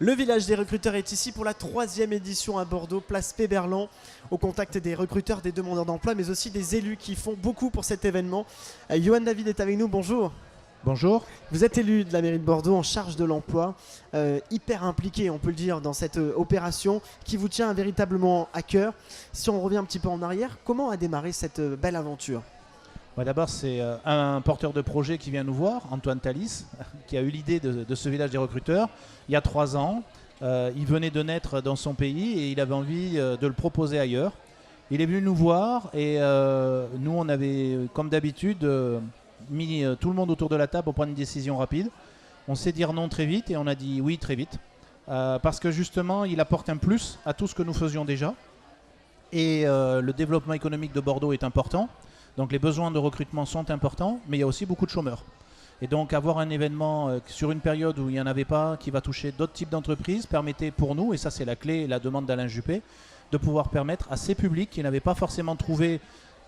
Le village des recruteurs est ici pour la 3e édition à Bordeaux, place Péberlan, au contact des recruteurs, des demandeurs d'emploi, mais aussi des élus qui font beaucoup pour cet événement. Johan David est avec nous, bonjour. Bonjour. Vous êtes élu de la mairie de Bordeaux en charge de l'emploi, hyper impliqué, on peut le dire, dans cette opération qui vous tient véritablement à cœur. Si on revient un petit peu en arrière, comment a démarré cette belle aventure ? D'abord, c'est un porteur de projet qui vient nous voir, Antoine Thalys, qui a eu l'idée de ce village des recruteurs il y a 3 ans. Il venait de naître dans son pays et il avait envie de le proposer ailleurs. Il est venu nous voir et nous, on avait, comme d'habitude, mis tout le monde autour de la table pour prendre une décision rapide. On sait dire non très vite et on a dit oui très vite. Parce que justement, il apporte un plus à tout ce que nous faisions déjà. Et le développement économique de Bordeaux est important. Donc les besoins de recrutement sont importants, mais il y a aussi beaucoup de chômeurs. Et donc avoir un événement sur une période où il n'y en avait pas, qui va toucher d'autres types d'entreprises, permettait pour nous, et ça c'est la clé, la demande d'Alain Juppé, de pouvoir permettre à ces publics qui n'avaient pas forcément trouvé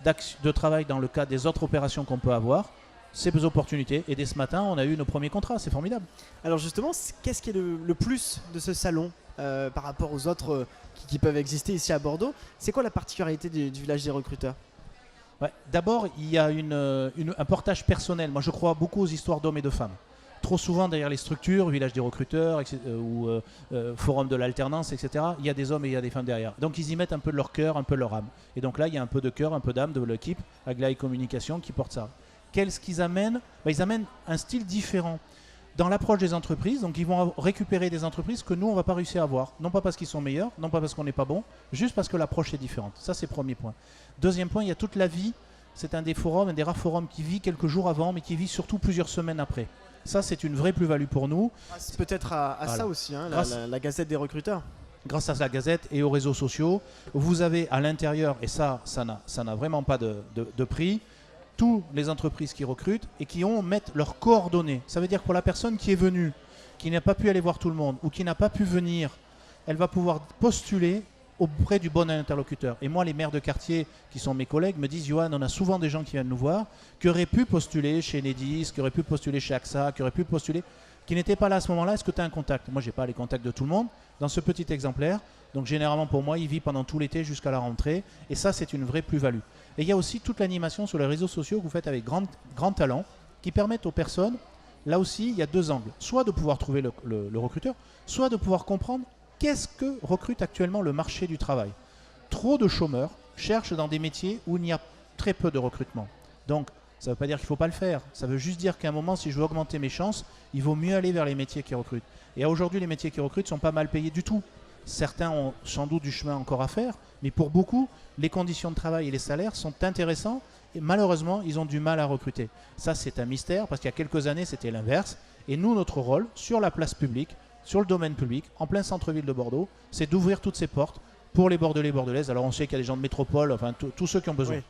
de travail dans le cadre des autres opérations qu'on peut avoir, ces opportunités. Et dès ce matin, on a eu nos premiers contrats, c'est formidable. Alors justement, qu'est-ce qui est le plus de ce salon par rapport aux autres qui peuvent exister ici à Bordeaux? C'est quoi la particularité du village des recruteurs? D'abord, il y a un portage personnel. Moi, je crois beaucoup aux histoires d'hommes et de femmes. Trop souvent, derrière les structures, village des recruteurs, ou forum de l'alternance, etc., il y a des hommes et il y a des femmes derrière. Donc, ils y mettent un peu de leur cœur, un peu de leur âme. Et donc là, il y a un peu de cœur, un peu d'âme de l'équipe, Aglaé Communication, qui porte ça. Qu'est-ce qu'ils amènent? Ils amènent un style différent dans l'approche des entreprises. Donc, ils vont récupérer des entreprises que nous, on ne va pas réussir à avoir. Non pas parce qu'ils sont meilleurs, non pas parce qu'on n'est pas bon, juste parce que l'approche est différente. Ça, c'est le premier point. Deuxième point, il y a toute la vie. C'est un des forums, un des rares forums qui vit quelques jours avant, mais qui vit surtout plusieurs semaines après. Ça, c'est une vraie plus-value pour nous. C'est peut-être à voilà. Ça aussi, hein, la Gazette des recruteurs. Grâce à la Gazette et aux réseaux sociaux, vous avez à l'intérieur, et ça n'a vraiment pas de prix, toutes les entreprises qui recrutent et qui mettent leurs coordonnées. Ça veut dire que pour la personne qui est venue, qui n'a pas pu aller voir tout le monde ou qui n'a pas pu venir, elle va pouvoir postuler auprès du bon interlocuteur. Et moi, les maires de quartier qui sont mes collègues me disent: Johan, on a souvent des gens qui viennent nous voir, qui auraient pu postuler chez Enedis, qui auraient pu postuler chez AXA, qui auraient pu postuler, qui n'étaient pas là à ce moment-là. Est-ce que tu as un contact? Moi, je n'ai pas les contacts de tout le monde dans ce petit exemplaire. Donc généralement pour moi, il vit pendant tout l'été jusqu'à la rentrée. Et ça, c'est une vraie plus-value. Et il y a aussi toute l'animation sur les réseaux sociaux que vous faites avec grand talent, qui permettent aux personnes, là aussi, il y a 2 angles. Soit de pouvoir trouver le recruteur, soit de pouvoir comprendre qu'est-ce que recrute actuellement le marché du travail. Trop de chômeurs cherchent dans des métiers où il y a très peu de recrutement. Donc, ça ne veut pas dire qu'il ne faut pas le faire. Ça veut juste dire qu'à un moment, si je veux augmenter mes chances, il vaut mieux aller vers les métiers qui recrutent. Et aujourd'hui, les métiers qui recrutent ne sont pas mal payés du tout. Certains ont sans doute du chemin encore à faire, mais pour beaucoup, les conditions de travail et les salaires sont intéressants et malheureusement, ils ont du mal à recruter. Ça, c'est un mystère parce qu'il y a quelques années, c'était l'inverse. Et nous, notre rôle, sur la place publique, sur le domaine public, en plein centre-ville de Bordeaux, c'est d'ouvrir toutes ces portes pour les Bordelais et Bordelaises. Alors on sait qu'il y a des gens de métropole, enfin tous ceux qui ont besoin. Oui.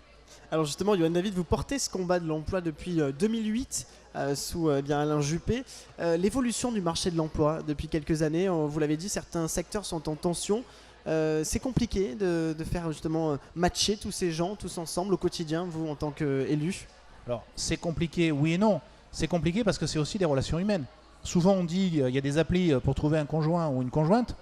Alors justement, Johan David, vous portez ce combat de l'emploi depuis 2008 sous Alain Juppé. L'évolution du marché de l'emploi depuis quelques années, vous l'avez dit, certains secteurs sont en tension. C'est compliqué de faire justement matcher tous ces gens, tous ensemble au quotidien, vous en tant qu'élu. Alors c'est compliqué, oui et non. C'est compliqué parce que c'est aussi des relations humaines. Souvent on dit qu'il y a des applis pour trouver un conjoint ou une conjointe,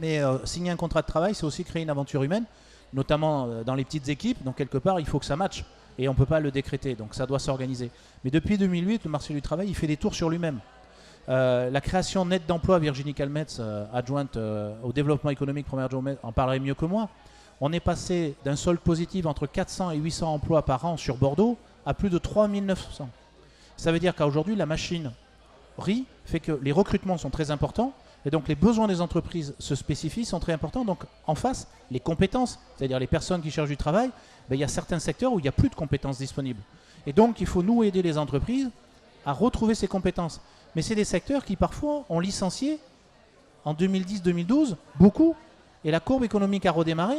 mais signer un contrat de travail, c'est aussi créer une aventure humaine, notamment dans les petites équipes. Donc quelque part, il faut que ça matche et on ne peut pas le décréter, donc ça doit s'organiser. Mais depuis 2008, le marché du travail, il fait des tours sur lui-même. La création nette d'emplois, Virginie Calmetz, adjointe au développement économique, première adjointe, en parlerait mieux que moi. On est passé d'un solde positif entre 400 et 800 emplois par an sur Bordeaux à plus de 3900. Ça veut dire qu'aujourd'hui, la machine fait que les recrutements sont très importants et donc les besoins des entreprises se spécifient, sont très importants. Donc en face, les compétences, c'est-à-dire les personnes qui cherchent du travail, il y a certains secteurs où il n'y a plus de compétences disponibles. Et donc il faut nous aider les entreprises à retrouver ces compétences. Mais c'est des secteurs qui parfois ont licencié en 2010-2012, beaucoup, et la courbe économique a redémarré.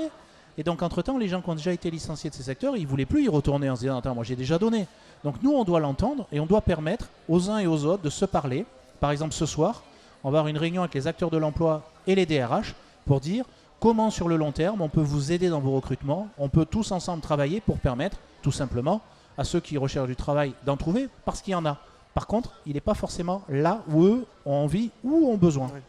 Et donc entre-temps, les gens qui ont déjà été licenciés de ces secteurs, ils ne voulaient plus y retourner en se disant: attends, moi j'ai déjà donné. Donc nous, on doit l'entendre et on doit permettre aux uns et aux autres de se parler. Par exemple, ce soir, on va avoir une réunion avec les acteurs de l'emploi et les DRH pour dire comment sur le long terme on peut vous aider dans vos recrutements. On peut tous ensemble travailler pour permettre tout simplement à ceux qui recherchent du travail d'en trouver, parce qu'il y en a. Par contre, il n'est pas forcément là où eux ont envie ou ont besoin. Oui.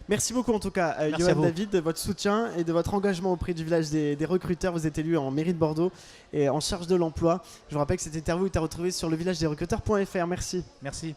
Merci beaucoup en tout cas, Merci à Johan vous. David, de votre soutien et de votre engagement auprès du village des recruteurs. Vous êtes élu en mairie de Bordeaux et en charge de l'emploi. Je vous rappelle que cette interview est à retrouver sur levillageDesRecruteurs.fr. Merci. Merci.